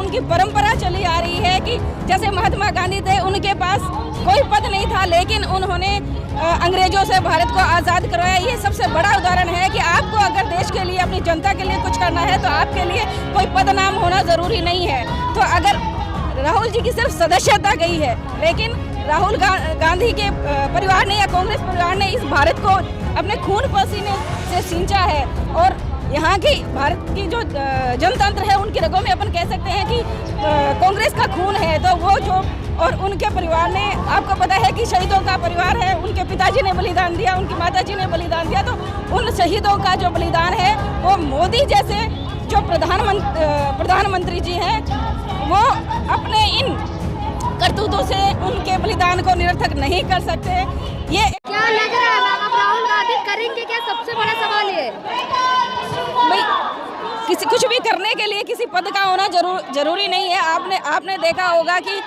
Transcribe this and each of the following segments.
उनकी परंपरा चली आ रही है कि जैसे महात्मा गांधी थे, उनके पास कोई पद नहीं था, लेकिन उन्होंने अंग्रेजों से भारत को आज़ाद करवाया। ये सबसे बड़ा उदाहरण है कि आपको अगर देश के लिए, अपनी जनता के लिए कुछ करना है तो आपके लिए कोई पद नाम होना ज़रूरी नहीं है। तो अगर राहुल जी की सिर्फ सदस्यता गई है, लेकिन राहुल गांधी के परिवार ने या कांग्रेस परिवार ने इस भारत को अपने खून पसीने से सींचा है। और यहाँ की भारत की जो जनतंत्र है, उनकी रगों में अपन कह सकते हैं कि कांग्रेस का खून है। तो वो जो, और उनके परिवार ने, आपको पता है कि शहीदों का परिवार है, उनके पिताजी ने बलिदान दिया, उनकी माताजी ने बलिदान दिया। तो उन शहीदों का जो बलिदान है, वो मोदी जैसे जो प्रधानमंत्री जी हैं, वो अपने इन करतूतों से उनके बलिदान को निरर्थक नहीं कर सकते। ये क्या लग रहा है मैम, राहुल गांधी करेंगे क्या? सबसे बड़ा सवाल ये भाई, किसी कुछ भी करने के लिए किसी पद का होना जरूरी नहीं है। आपने देखा होगा कि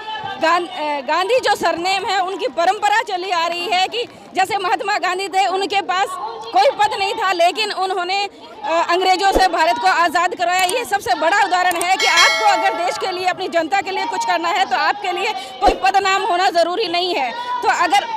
गांधी जो सरनेम है, उनकी परंपरा चली आ रही है कि जैसे महात्मा गांधी थे, उनके पास कोई पद नहीं था, लेकिन उन्होंने अंग्रेजों से भारत को आज़ाद करवाया। ये सबसे बड़ा उदाहरण है कि आपको अगर देश के लिए, अपनी जनता के लिए कुछ करना है तो आपके लिए कोई पद नाम होना ज़रूरी नहीं है। तो अगर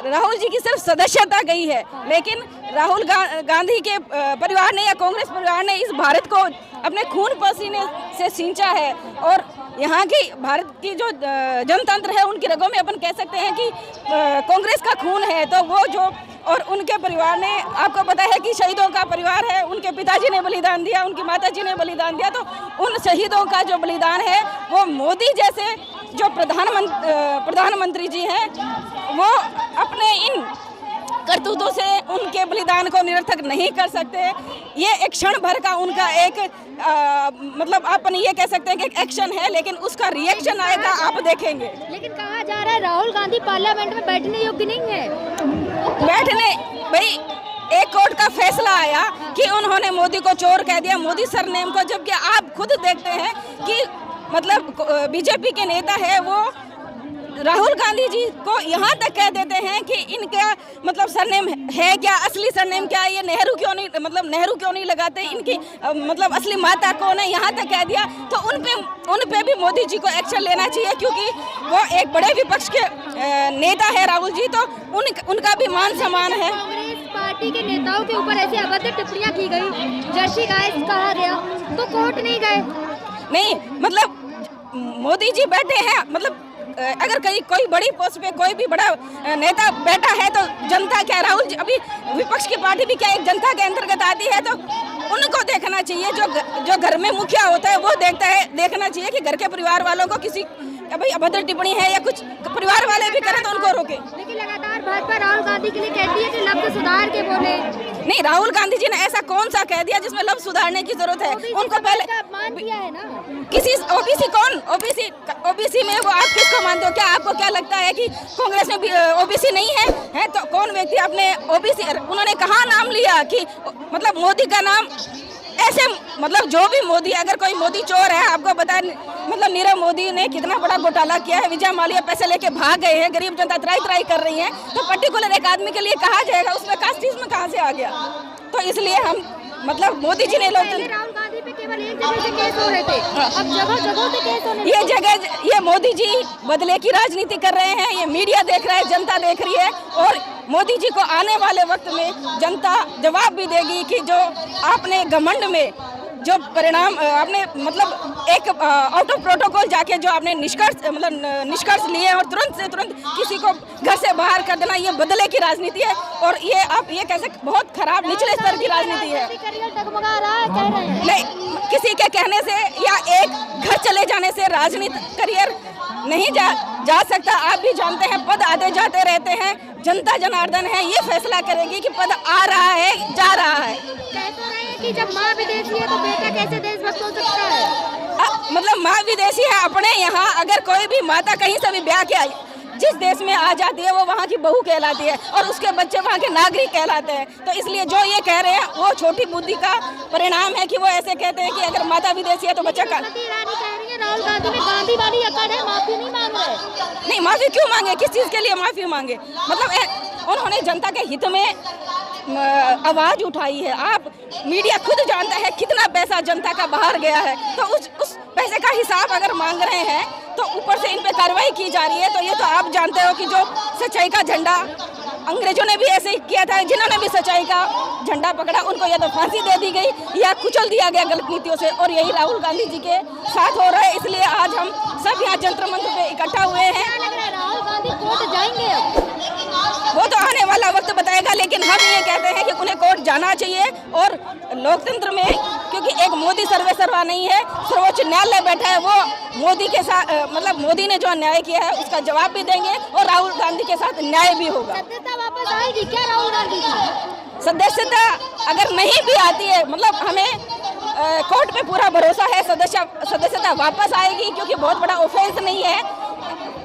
राहुल जी की सिर्फ सदस्यता गई है, लेकिन राहुल गांधी के परिवार ने या कांग्रेस परिवार ने इस भारत को अपने खून पसीने से सींचा है। और यहाँ की भारत की जो जनतंत्र है, उनकी रगों में अपन कह सकते हैं कि कांग्रेस का खून है। तो वो जो, और उनके परिवार ने, आपको पता है कि शहीदों का परिवार है, उनके पिताजी ने बलिदान दिया, उनकी माताजी ने बलिदान दिया। तो उन शहीदों का जो बलिदान है, वो मोदी जैसे जो प्रधानमंत्री जी हैं, वो अपने इन करतूतों से उनके बलिदान को निरर्थक नहीं कर सकते। ये एक क्षण भर का उनका एक मतलब अपन ये कह सकते हैं कि एक एक्शन है, लेकिन उसका रिएक्शन आएगा, आप देखेंगे। लेकिन कहा जा रहा है राहुल गांधी पार्लियामेंट में बैठने योग्य नहीं है। भाई, एक कोर्ट का फैसला आया कि उन्होंने मोदी को चोर कह दिया, मोदी सरनेम को, जबकि आप खुद देखते हैं कि मतलब बीजेपी के नेता है, वो राहुल गांधी जी को यहाँ तक कह देते हैं कि इनका मतलब सरनेम है क्या, असली सरनेम क्या है, ये नेहरू क्यों नहीं लगाते, इनकी मतलब असली माता कौन है, यहाँ तक कह दिया। तो उन पे भी मोदी जी को एक्शन लेना चाहिए, क्योंकि वो एक बड़े विपक्ष के नेता है राहुल जी। तो उनका भी मान सम्मान है। कांग्रेस पार्टी के नेताओं के ऊपर ऐसी अभद्र टिप्पणियां की गई, जर्सी गाय कहा गया, तो कोर्ट नहीं गए? नहीं, मतलब मोदी जी बैठे हैं, मतलब अगर कोई बड़ी पोस्ट पे कोई भी बड़ा नेता बैठा है तो जनता क्या, राहुल जी अभी विपक्ष की पार्टी भी क्या एक जनता के अंतर्गत आती है। तो उनको देखना चाहिए, जो घर में मुखिया होता है वो देखना चाहिए कि घर के परिवार वालों को किसी भाई अभद्र टिप्पणी है या कुछ परिवार वाले भी करें तो उनको रोके। लेकिन लगातार भाजपा राहुल गांधी के लिए कहती है कि लफ्ज सुधार के बोले। नहीं, राहुल गांधी जी ने ऐसा कौन सा कह दिया जिसमें लफ्ज सुधारने की जरूरत है? उनको पहले अपमान किया है ना किसी ओबीसी में, वो आप किसको मानते हो? क्या आपको क्या लगता है कि कांग्रेस में भी ओबीसी नहीं है? तो कौन व्यक्ति अपने ओबीसी, उन्होंने कहाँ नाम लिया कि मतलब मोदी का नाम ऐसे, मतलब जो भी मोदी, अगर कोई मोदी चोर है, आपको पता है मतलब नीरव मोदी ने कितना बड़ा घोटाला किया है, विजय माल्या पैसे लेके भाग गए हैं, गरीब जनता त्राई कर रही है। तो पर्टिकुलर एक आदमी के लिए कहा जाएगा, उसमें कास्टिज्म कहाँ से आ गया? तो इसलिए हम मतलब मोदी जी ने राहुल गांधी पे केवल एक जगह से केस हो रहे थे, अब जगह पे केस होने ये मोदी जी बदले की राजनीति कर रहे हैं, ये मीडिया देख रहा है, जनता देख रही है। और मोदी जी को आने वाले वक्त में जनता जवाब भी देगी कि जो आपने घमंड में जो परिणाम आपने मतलब एक आउट ऑफ प्रोटोकॉल जाके जो आपने निष्कर्ष लिए और तुरंत से तुरंत किसी को घर से बाहर कर देना, ये बदले की राजनीति है। और ये आप ये कैसे बहुत खराब निचले स्तर की राजनीति है। नहीं, किसी के कहने से या एक घर चले जाने से राजनीतिक करियर नहीं जा सकता। आप भी जानते हैं, पद आते जाते रहते हैं, जनता जनार्दन है, ये फैसला करेगी कि पद आ रहा है, जा रहा है। कह तो रहे हैं कि जब माँ विदेशी है तो बेटा कैसे देशभक्त हो सकता है? मतलब माँ विदेशी है, अपने यहाँ अगर कोई भी माता कहीं से भी ब्याह के आई, जिस देश में आ जाती है वो वहाँ की बहू कहलाती है और उसके बच्चे वहाँ के नागरिक कहलाते हैं। तो इसलिए जो ये कह रहे हैं वो छोटी बुद्धि का परिणाम है कि वो ऐसे कहते हैं कि अगर माता विदेशी है तो बच्चा का। राहुल गांधी में गांधीवादी अकड़ है, माफी नहीं मांग रहे। नहीं, माफी क्यों मांगे? किस चीज़ के लिए माफी मांगे? मतलब उन्होंने जनता के हित में आवाज उठाई है। आप मीडिया खुद जानता है कितना पैसा जनता का बाहर गया है, तो उस पैसे का हिसाब अगर मांग रहे हैं तो ऊपर से इन पे कार्रवाई की जा रही है। तो ये तो आप जानते हो कि जो सच्चाई का झंडा, अंग्रेजों ने भी ऐसे ही किया था, जिन्होंने भी सच्चाई का झंडा पकड़ा उनको या तो फांसी दे दी गई या कुचल दिया गया गलत नीतियों से, और यही राहुल गांधी जी के साथ हो रहा है। इसलिए आज हम सब यहाँ जंतर मंत्र पे इकट्ठा हुए हैं। राहुल गांधी कोर्ट जाएंगे अब? वो तो आने वाला वक्त बताएगा, लेकिन हम ये कहते हैं कि उन्हें कोर्ट जाना चाहिए। और लोकतंत्र में क्योंकि एक मोदी सर्वे सर्वा नहीं है, सर्वोच्च न्यायालय बैठा है, वो मोदी के साथ मतलब मोदी ने जो अन्याय किया है उसका जवाब भी देंगे और राहुल गांधी के साथ न्याय भी होगा। सत्यता वापस आएगी क्या राहुल गांधी की? सदस्यता अगर नहीं भी आती है, मतलब हमें कोर्ट पे पूरा भरोसा है, सदस्यता वापस आएगी, क्योंकि बहुत बड़ा ऑफेंस नहीं है।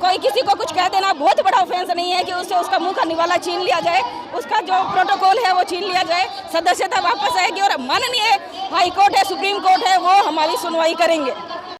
कोई किसी को कुछ कह देना बहुत बड़ा ऑफेंस नहीं है कि उससे उसका मुंह का निवाला छीन लिया जाए, उसका जो प्रोटोकॉल है वो छीन लिया जाए। सदस्यता वापस आएगी और माननीय हाई कोर्ट है, सुप्रीम कोर्ट है, वो हमारी सुनवाई करेंगे।